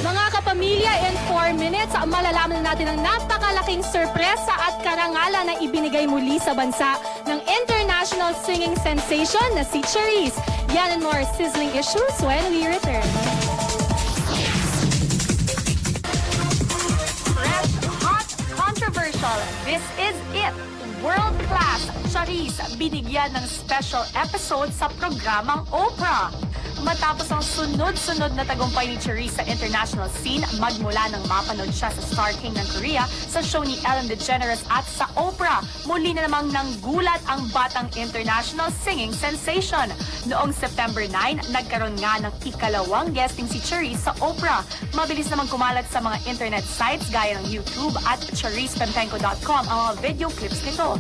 Mga kapamilya, in 4 minutes, malalaman natin ang napakalaking sorpresa at karangalan na ibinigay muli sa bansa ng international singing sensation na si Charisse. Yan and more sizzling issues when we return. Fresh, hot, controversial. This is it. World-class Charisse binigyan ng special episode sa programang Oprah. Matapos ang sunod-sunod na tagumpay ni Charisse sa international scene, magmula nang mapanood siya sa Star King ng Korea, sa show ni Ellen DeGeneres at sa Oprah, muli na namang nanggulat ang batang international singing sensation. Noong September 9, nagkaroon nga ng ikalawang guesting si Charisse sa Oprah. Mabilis namang kumalat sa mga internet sites gaya ng YouTube at CharissePempenko.com ang mga video clips nito.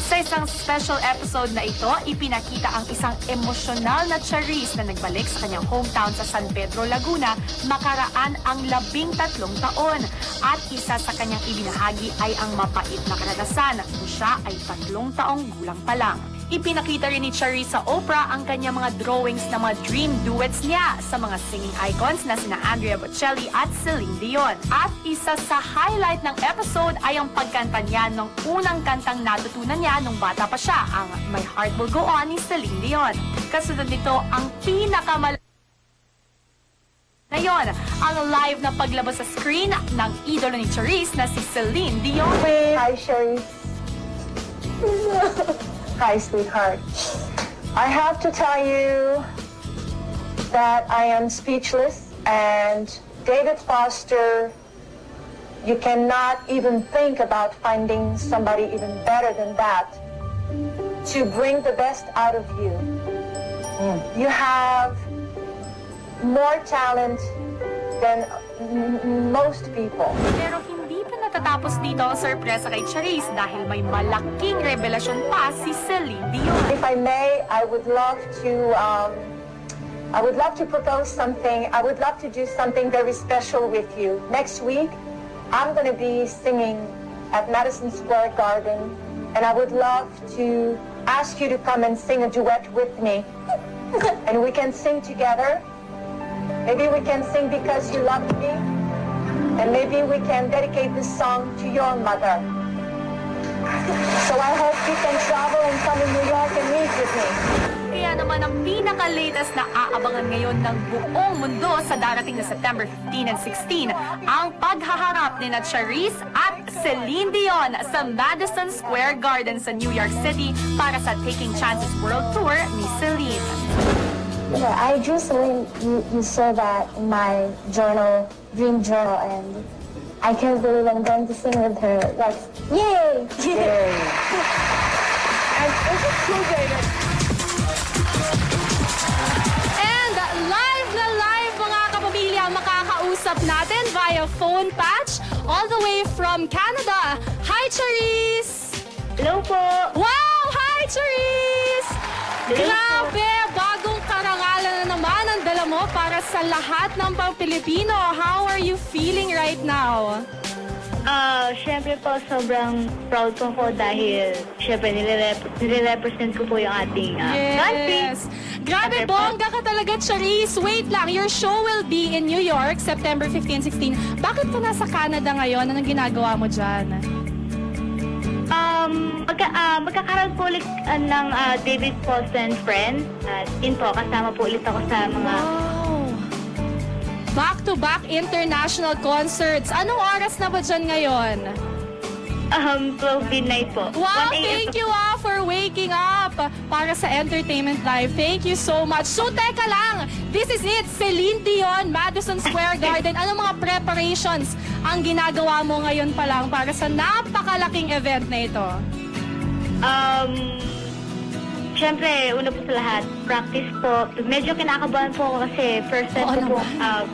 Sa isang special episode na ito, ipinakita ang isang emosyonal na Charisse na nagbalik sa kanyang hometown sa San Pedro, Laguna, makaraan ang 13 taon. At isa sa kanyang ibinahagi ay ang mapait na karanasan kung siya ay 3 taong gulang pa lang. Ipinakita rin ni Charisse sa Oprah ang kanyang mga drawings na mga dream duets niya sa mga singing icons na sina Andrea Bocelli at Celine Dion. At isa sa highlight ng episode ay ang pagkanta niya ng unang kantang natutunan niya nung bata pa siya, ang My Heart Will Go On ni Celine Dion. Kasunod nito ang ngayon, ang live na paglabas sa screen ng idolo ni Charisse na si Celine Dion. Hi, Charisse. Hi, sweetheart. I have to tell you that I am speechless, and David Foster, you cannot even think about finding somebody even better than that to bring the best out of you. You have more talent than most people. Pero hindi pa natatapos dito ang sorpresa kay Charisse dahil may malaking revelasyon pa si Celine Dion. If I may, I would love to propose something. I would love to do something very special with you. Next week, I'm going to be singing at Madison Square Garden, and I would love to ask you to come and sing a duet with me. And we can sing together. Maybe we can sing Because You Loved Me, and maybe we can dedicate this song to your mother. So I hope you can travel and come in New York and meet with me. Kaya naman ang pinaka-latest na aabangan ngayon ng buong mundo sa darating na September 15 and 16, ang paghaharap ni Charisse at Celine Dion sa Madison Square Garden sa New York City para sa Taking Chances World Tour ni Celine. Yeah, I drew Celine. You saw that in my journal, dream journal, and I can't believe I'm going to sing with her. Like, yay! Yay! And is it true, David? And live na live mga kapamilya, makakausap natin via phone patch all the way from Canada. Hi, Charisse! Hello po! Wow! Hi, Charisse! Grabe! Bagong karangalan na naman ang dala mo para sa lahat ng Pilipino. How are you feeling right now? Siyempre po, sobrang proud po ako dahil siyempre nire-represent ko po yung ating country. Yes! Grabe, bongga ka talaga, Charisse. Wait lang, your show will be in New York, September 15-16. Bakit ka nasa Canada ngayon? Anong ginagawa mo dyan? Magkakaroon po ulit ng David Foster and Friends. Yun po, kasama po ulit ako sa mga... Wow! Back-to-back international concerts. Anong oras na ba dyan ngayon? 12 midnight po. Wow, thank you for waking up para sa Entertainment Live. Thank you so much. So, teka lang. This is it. Celine Dion, Madison Square Garden. Anong mga preparations ang ginagawa mo ngayon pa lang para sa napakalaking event na ito? Siyempre, una po sa lahat, practice po. Medyo kinakabahan po ako kasi first time ko po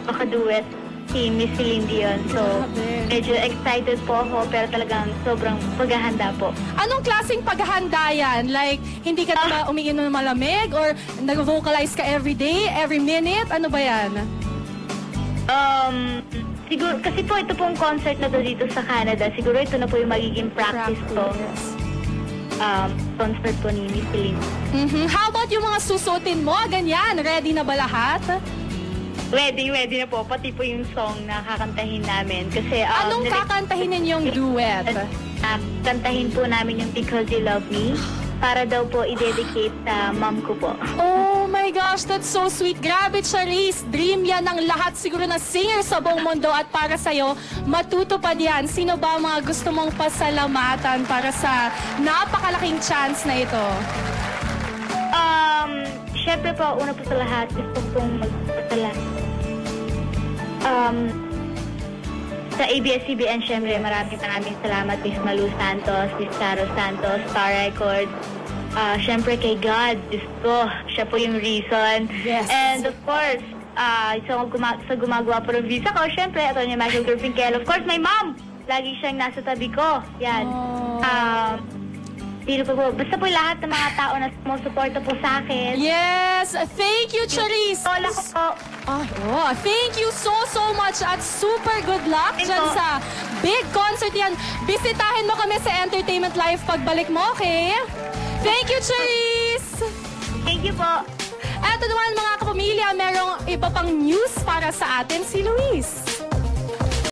makaduet si Miss Celine Dion. So, medyo excited po ako pero talagang sobrang paghahanda po. Anong klaseng paghahanda yan? Like, hindi ka na umiinom ng malamig or nag-vocalize ka every day, every minute? Ano ba yan? Siguro, kasi po ito pong concert na to dito sa Canada. Siguro ito na po yung magiging practice ko. Concert po ni Miss Celine. How about yung mga susutin mo? Ganyan, ready na ba lahat? Ready na po. Pati po yung song na kakantahin namin. Kasi, Anong kakantahin ninyong duet? Kantahin po namin yung Because You Love Me para daw po i-dedicate sa mom ko po. Oh my gosh, that's so sweet. Grabe, Charisse. Dream yan ng lahat siguro na singer sa buong mundo. At para sa'yo, matutupad yan. Sino ba ang mga gusto mong pasalamatan para sa napakalaking chance na ito? Siyempre po, una po sa lahat, gusto kong magpasalamat. Sa ABS-CBN, siyempre, maraming salamat, Miss Malu Santos, Miss Charo Santos, Star Records. Siyempre kay God, Diyos ko, siya po yung reason. Yes. And of course, sa gumagawa po ng visa ko, siyempre, ito ni Michael Gerfinkel. Of course, my mom! Lagi siyang nasa tabi ko. Yan. Dito po, basta po lahat ng mga tao na sumusuporta po sa akin. Yes! Thank you, Charisse! Lola ko po. Thank you so much at super good luck Thank dyan you. sa big concert yan. Bisitahin mo kami sa Entertainment Live pagbalik mo, okay? Thank you, Charisse! Thank you po. Eto naman mga kapamilya, merong iba pang news para sa atin si Luis.